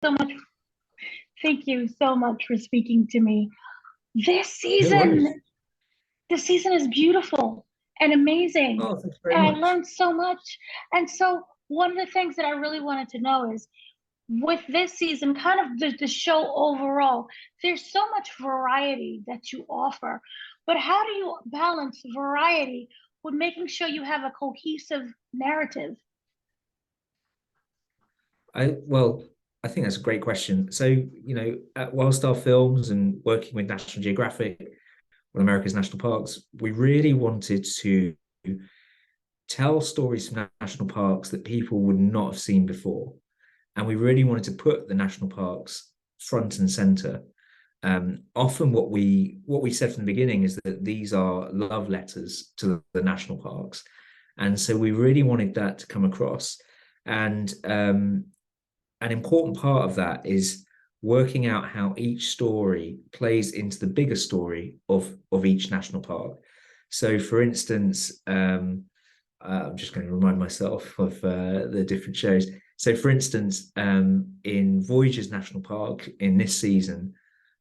So much. Thank you so much for speaking to me. This No worries. season, this season is beautiful and amazing. Oh, thanks very And I much. learned so much. And so one of the things that I really wanted to know is with this season, kind of the show overall, there's so much variety that you offer. But how do you balance variety with making sure you have a cohesive narrative? Well, I think that's a great question. So, at Wildstar Films and working with National Geographic, one of America's national parks, we really wanted to tell stories from national parks that people would not have seen before. And we really wanted to put the national parks front and center. Often what we said from the beginning is that these are love letters to the national parks. And so we really wanted that to come across. And an important part of that is working out how each story plays into the bigger story of each national park. So, for instance, I'm just going to remind myself of the different shows. So, for instance, in Voyagers National Park in this season,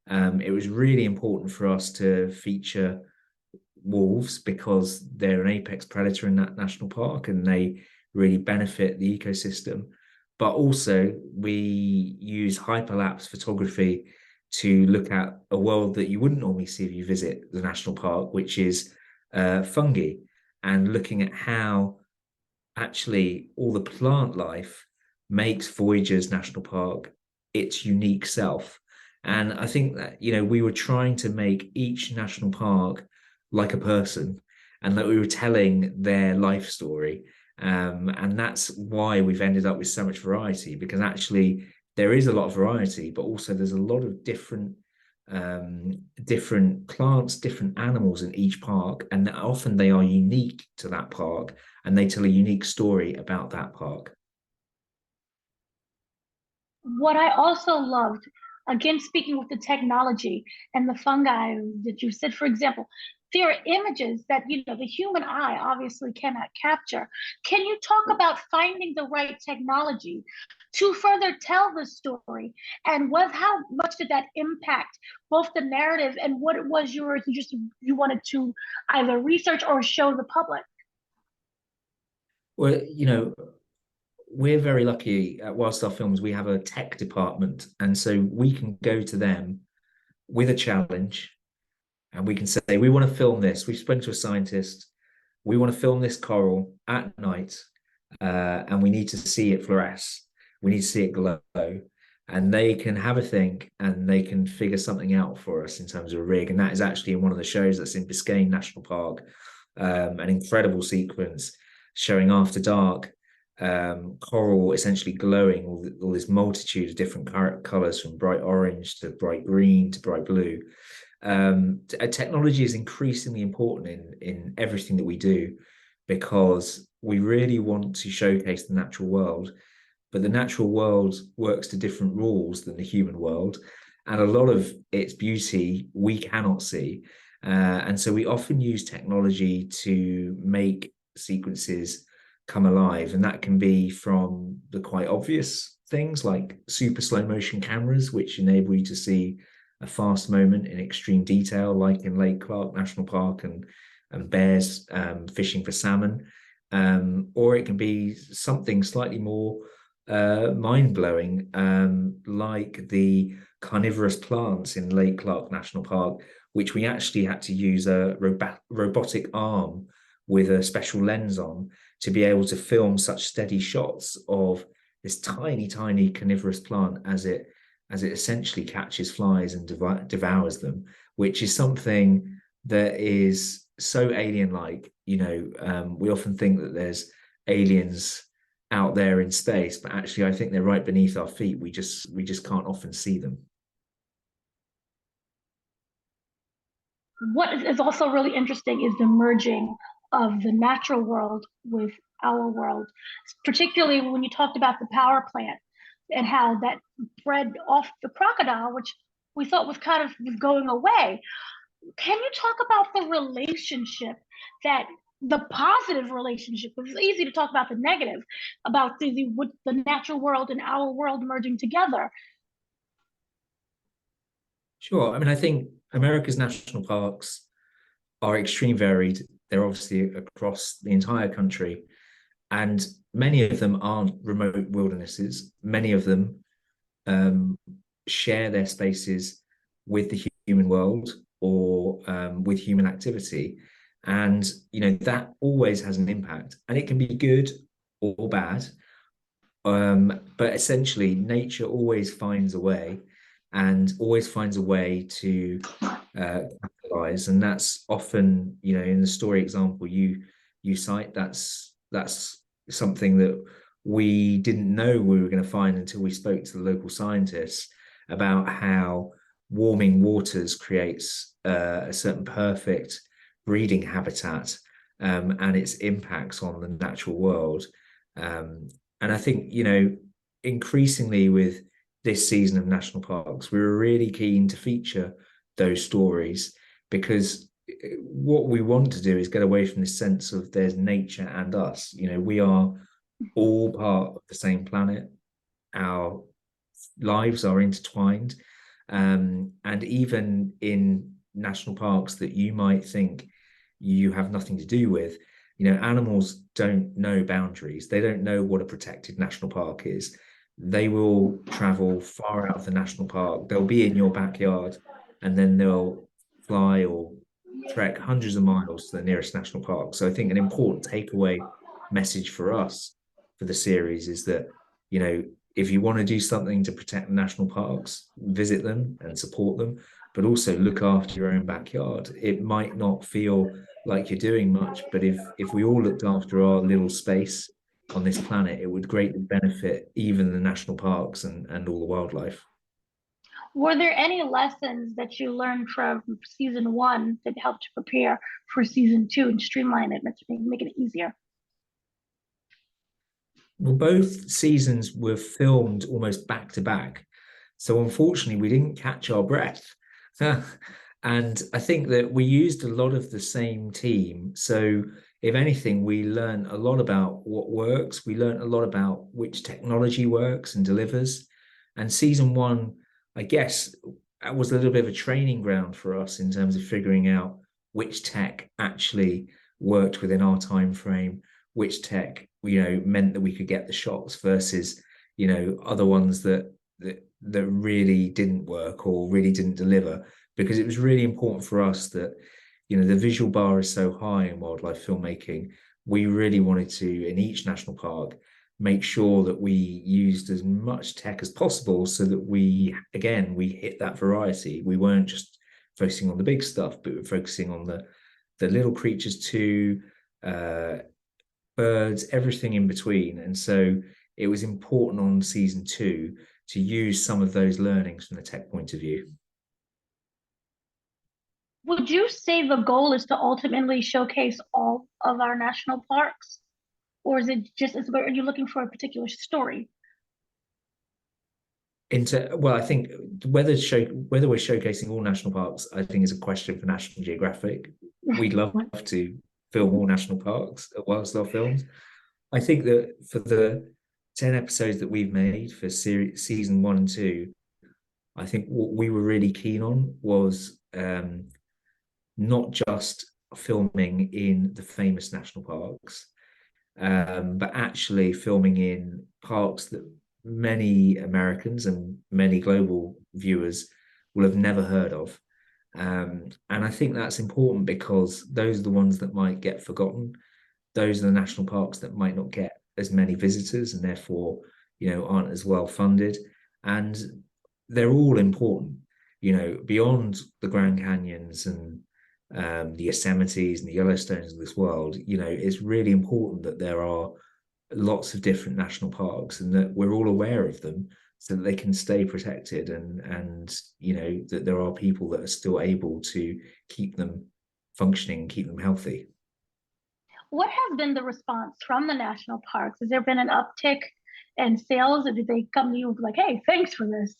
it was really important for us to feature wolves because they're an apex predator in that national park and they really benefit the ecosystem. But also, we use hyperlapse photography to look at a world that you wouldn't normally see if you visit the national park, which is fungi, and looking at how actually all the plant life makes Voyagers National Park its unique self. And I think that, we were trying to make each national park like a person and that we were telling their life story. And that's why we've ended up with so much variety, because actually there is a lot of variety, but also there's a lot of different plants, different animals in each park, and often they are unique to that park and they tell a unique story about that park. What I also loved, again, speaking with the technology and the fungi that you said, for example, there are images that the human eye obviously cannot capture. Can you talk about finding the right technology to further tell the story, and how much did that impact both the narrative and what it was you wanted to either research or show the public? Well, we're very lucky at Wildstar Films. We have a tech department, and so we can go to them with a challenge, and we can say, "We want to film this." We've spoken to a scientist. We want to film this coral at night, and we need to see it fluoresce. We need to see it glow, and they can have a think, and they can figure something out for us in terms of a rig. And that is actually in one of the shows that's in Biscayne National Park, an incredible sequence showing after dark coral essentially glowing, all this multitude of different colors from bright orange to bright green to bright blue. Technology is increasingly important in everything that we do because we really want to showcase the natural world, but the natural world works to different rules than the human world, and a lot of its beauty we cannot see. And so we often use technology to make sequences come alive. And that can be from the quite obvious things like super slow motion cameras, which enable you to see a fast moment in extreme detail, like in Lake Clark National Park and bears fishing for salmon. Or it can be something slightly more mind blowing, like the carnivorous plants in Lake Clark National Park, which we actually had to use a robotic arm with a special lens on to be able to film such steady shots of this tiny, tiny carnivorous plant as it essentially catches flies and devours them, which is something that is so alien-like. We often think that there's aliens out there in space, but actually, I think they're right beneath our feet. We just can't often see them. What is also really interesting is the merging of the natural world with our world, particularly when you talked about the power plant and how that bred off the crocodile, which we thought was kind of going away. Can you talk about the relationship that the positive relationship? Because it's easy to talk about the negative, about with the natural world and our world merging together. Sure. I mean, I think America's national parks are extremely varied. They're obviously across the entire country, and many of them aren't remote wildernesses. Many of them um, share their spaces with the human world or with human activity. And, that always has an impact, and it can be good or bad. But essentially, nature always finds a way and always finds a way to capitalize. And that's often, in the story example you cite, that's something that we didn't know we were going to find until we spoke to the local scientists about how warming waters creates a certain perfect breeding habitat, and its impacts on the natural world. And I think, increasingly with this season of national parks, we were really keen to feature those stories, because what we want to do is get away from this sense of there's nature and us. We are all part of the same planet. Our lives are intertwined. And even in national parks that you might think you have nothing to do with, animals don't know boundaries. They don't know what a protected national park is. They will travel far out of the national park. They'll be in your backyard, and then they'll fly or trek hundreds of miles to the nearest national park. So I think an important takeaway message for us for the series is that, if you want to do something to protect the national parks, visit them and support them, but also look after your own backyard. It might not feel like you're doing much, but if we all looked after our little space on this planet, it would greatly benefit even the national parks and all the wildlife. Were there any lessons that you learned from season one that helped to prepare for season two and streamline it, make it easier? Well, both seasons were filmed almost back to back. So unfortunately, we didn't catch our breath. And I think that we used a lot of the same team. So if anything, we learned a lot about what works. We learned a lot about which technology works and delivers. And season one, I guess, was a little bit of a training ground for us in terms of figuring out which tech actually worked within our time frame, which tech, meant that we could get the shots versus, other ones that really didn't work or really didn't deliver. Because it was really important for us that, the visual bar is so high in wildlife filmmaking. We really wanted to, in each national park, make sure that we used as much tech as possible so that we hit that variety. We weren't just focusing on the big stuff, but we're focusing on the little creatures too, birds, everything in between. And so it was important on season two to use some of those learnings from the tech point of view. Would you say the goal is to ultimately showcase all of our national parks? Or is it are you looking for a particular story? Well, I think whether we're showcasing all national parks, I think is a question for National Geographic. We'd love to film all national parks at Wildstar Films. I think that for the 10 episodes that we've made for season 1 and 2, I think what we were really keen on was not just filming in the famous national parks, but actually filming in parks that many Americans and many global viewers will have never heard of. And I think that's important because those are the ones that might get forgotten. Those are the national parks that might not get as many visitors and therefore, aren't as well funded. And they're all important, beyond the Grand Canyons and the Yosemites and the Yellowstones of this world. It's really important that there are lots of different national parks and that we're all aware of them so that they can stay protected, and that there are people that are still able to keep them functioning, keep them healthy. What has been the response from the national parks? Has there been an uptick in sales, or did they come to you like, "Hey, thanks for this"?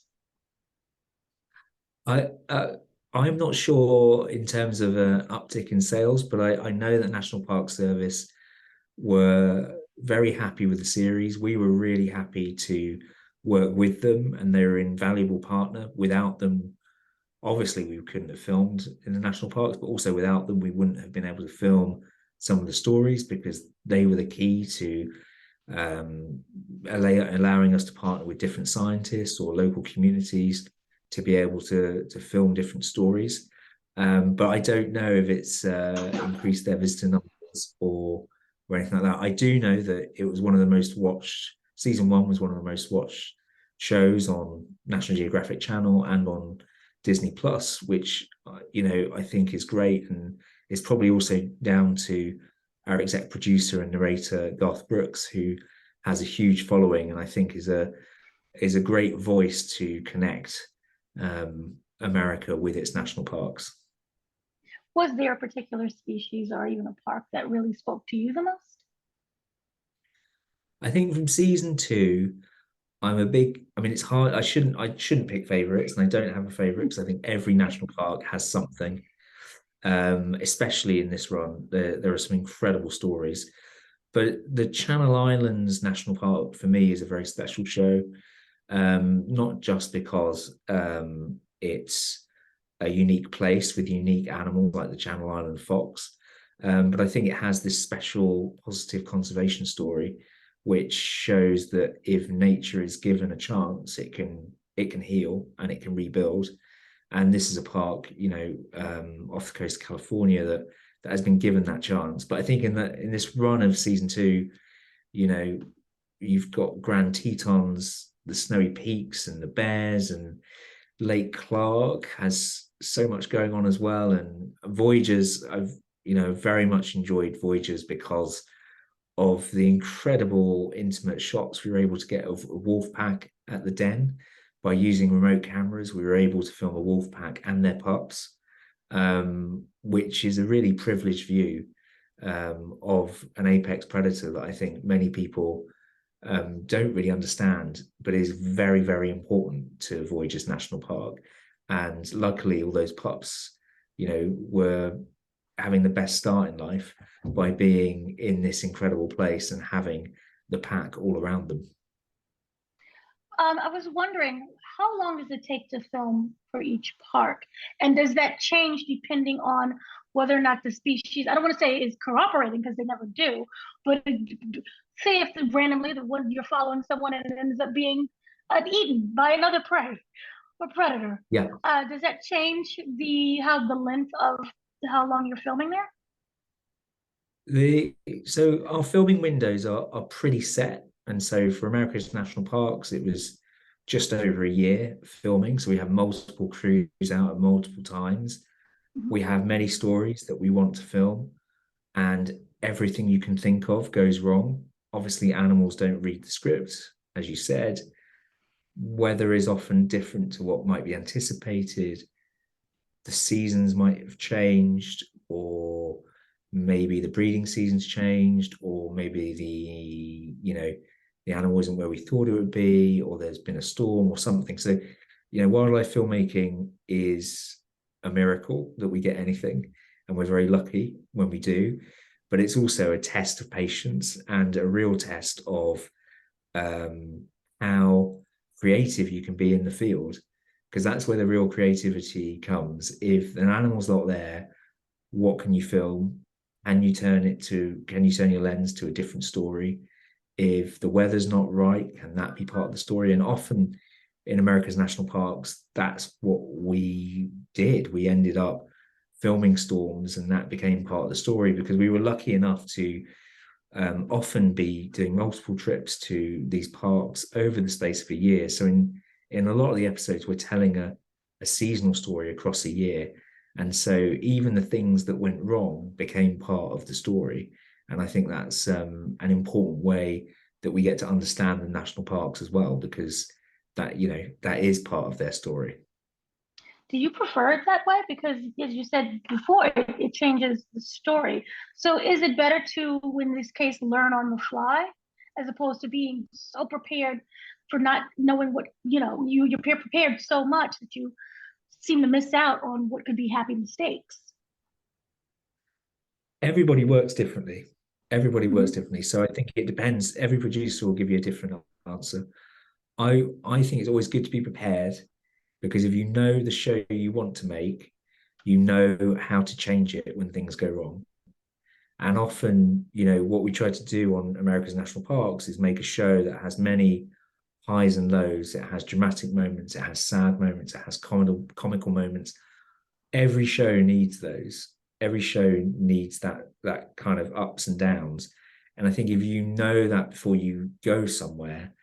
I'm not sure in terms of an uptick in sales, but I know that National Park Service were very happy with the series. We were really happy to work with them, and they were an invaluable partner. Without them, obviously we couldn't have filmed in the national parks, but also without them, we wouldn't have been able to film some of the stories because they were the key to allowing us to partner with different scientists or local communities to be able to film different stories. But I don't know if it's increased their visitor numbers or anything like that. I do know that it was one of the most watched. Season one was one of the most watched shows on National Geographic Channel and on Disney Plus, which I think is great, and it's probably also down to our exec producer and narrator Garth Brooks, who has a huge following, and I think is a great voice to connect America with its national parks. Was there a particular species or even a park that really spoke to you the most? I think from season two, I mean, it's hard. I shouldn't pick favorites, and I don't have a favorite because I think every national park has something. Especially in this run, there are some incredible stories. But the Channel Islands National Park for me is a very special show, not just because it's a unique place with unique animals like the Channel Island fox, but I think it has this special positive conservation story, which shows that if nature is given a chance, it can heal and it can rebuild. And this is a park, off the coast of California that has been given that chance. But I think in this run of season two, you've got Grand Tetons, the snowy peaks, and the bears, and Lake Clark has so much going on as well. And Voyagers, I've very much enjoyed Voyagers because of the incredible intimate shots we were able to get of a wolf pack at the den. By using remote cameras, we were able to film a wolf pack and their pups, which is a really privileged view of an apex predator that I think many people don't really understand, but is very, very important to Voyagers National Park. And luckily, all those pups, were having the best start in life by being in this incredible place and having the pack all around them. I was wondering, how long does it take to film for each park? And does that change depending on whether or not the species, I don't want to say is cooperating because they never do, but say if randomly the one you're following someone and it ends up being eaten by another prey or predator. Yeah. Does that change the length of how long you're filming there? So our filming windows are pretty set. And so for America's national parks, it was just over a year filming. So we have multiple crews out at multiple times. Mhm. We have many stories that we want to film, and everything you can think of goes wrong. Obviously, animals don't read the script, as you said. Weather is often different to what might be anticipated. The seasons might have changed, or maybe the breeding season's changed, or maybe the animal isn't where we thought it would be, or there's been a storm or something. So, wildlife filmmaking is a miracle that we get anything, and we're very lucky when we do. But it's also a test of patience and a real test of how creative you can be in the field, because that's where the real creativity comes. If an animal's not there, what can you film? Can you turn your lens to a different story? If the weather's not right, can that be part of the story? And often in America's national parks, that's what we did. We ended up filming storms, and that became part of the story because we were lucky enough to often be doing multiple trips to these parks over the space of a year. So in a lot of the episodes, we're telling a seasonal story across a year. And so even the things that went wrong became part of the story. And I think that's an important way that we get to understand the national parks as well, because that is part of their story. Do you prefer it that way? Because as you said before, it changes the story. So is it better to, in this case, learn on the fly as opposed to being so prepared for not knowing what, you're prepared so much that you seem to miss out on what could be happy mistakes? Everybody works differently. Everybody works Mhm. differently. So I think it depends. Every producer will give you a different answer. I think it's always good to be prepared, because if you know the show you want to make, you know how to change it when things go wrong. And often, what we try to do on America's National Parks is make a show that has many highs and lows. It has dramatic moments, it has sad moments, it has comical moments. Every show needs those. Every show needs that kind of ups and downs. And I think if you know that before you go somewhere,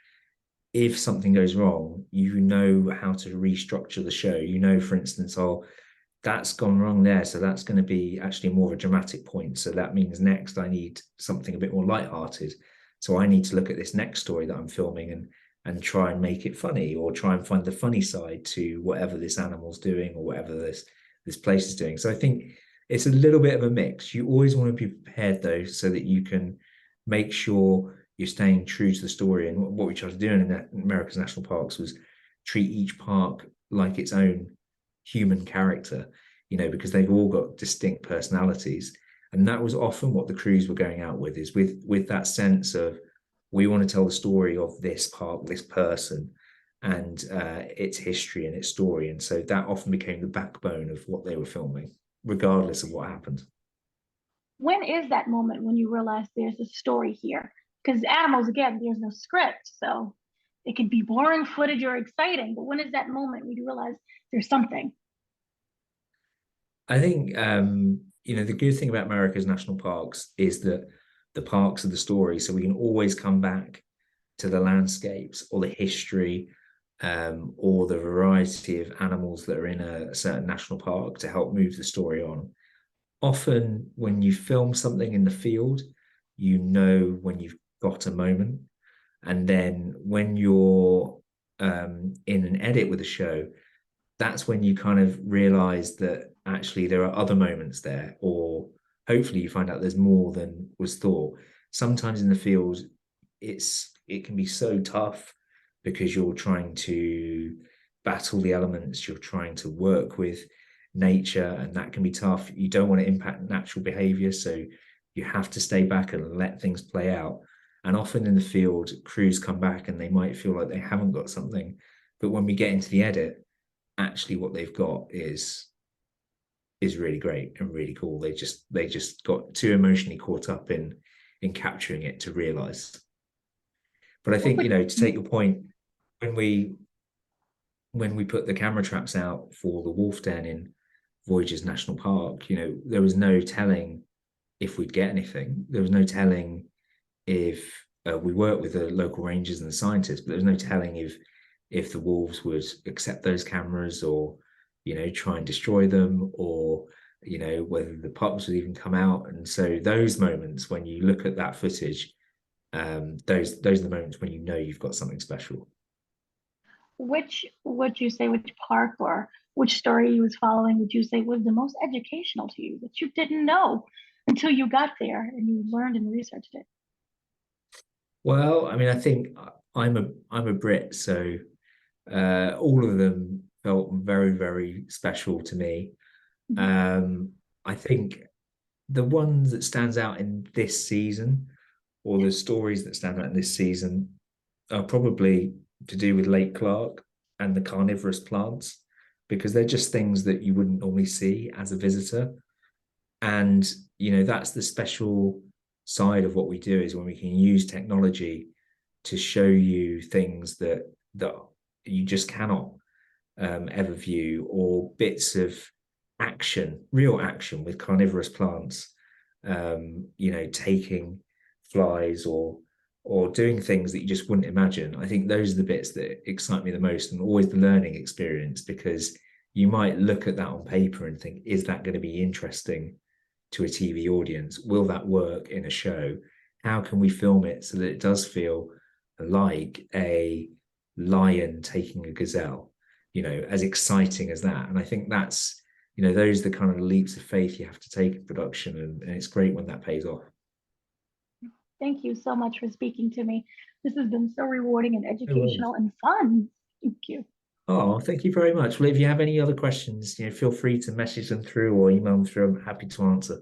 if something goes wrong, you know how to restructure the show. For instance, oh, that's gone wrong there. So that's going to be actually more of a dramatic point. So that means next I need something a bit more lighthearted. So I need to look at this next story that I'm filming and try and make it funny, or try and find the funny side to whatever this animal's doing or whatever this place is doing. So I think it's a little bit of a mix. You always want to be prepared though, so that you can make sure you're staying true to the story. And what we tried to do in America's National Parks was treat each park like its own human character, because they've all got distinct personalities. And that was often what the crews were going out with, is with that sense of, we want to tell the story of this park, this person, and its history and its story. And so that often became the backbone of what they were filming, regardless of what happened. When is that moment when you realize there's a story here? Because animals, again, there's no script, so it could be boring footage or exciting, but when is that moment when you realize there's something? I think the good thing about America's national parks is that the parks are the story, so we can always come back to the landscapes or the history, or the variety of animals that are in a certain national park to help move the story on. Often when you film something in the field, when you've got a moment. And then when you're in an edit with a show, that's when you kind of realize that actually there are other moments there, or hopefully you find out there's more than was thought. Sometimes in the field, it can be so tough because you're trying to battle the elements, you're trying to work with nature, and that can be tough. You don't want to impact natural behavior, so you have to stay back and let things play out. And often in the field, crews come back and they might feel like they haven't got something, but when we get into the edit, actually what they've got is really great and really cool. They just got too emotionally caught up in capturing it to realize. But I think, to take your point, when we put the camera traps out for the wolf den in Voyageurs National Park, there was no telling if we'd get anything. There was no telling if we worked with the local rangers and the scientists, but there was no telling if the wolves would accept those cameras, or try and destroy them, or whether the pups would even come out. And so those moments when you look at that footage, those are the moments when you've got something special. Which would you say, which park or which story you was following would you say was the most educational to you, that you didn't know until you got there and you learned and researched it? Well, I mean, I think I'm a Brit, so all of them felt very, very special to me. I think the ones that stands out in this season, or the stories that stand out in this season, are probably to do with Lake Clark and the carnivorous plants, because they're just things that you wouldn't normally see as a visitor. And that's the special side of what we do, is when we can use technology to show you things that you just cannot ever view, or bits of action, real action with carnivorous plants, taking flies or doing things that you just wouldn't imagine. I think those are the bits that excite me the most, and always the learning experience, because you might look at that on paper and think, is that going to be interesting to a TV audience? Will that work in a show? How can we film it so that it does feel like a lion taking a gazelle, as exciting as that? And I think that's, those are the kind of leaps of faith you have to take in production, and it's great when that pays off. Thank you so much for speaking to me. This has been so rewarding and educational and fun. Thank you. Oh, thank you very much. Well, if you have any other questions, feel free to message them through or email them through. I'm happy to answer.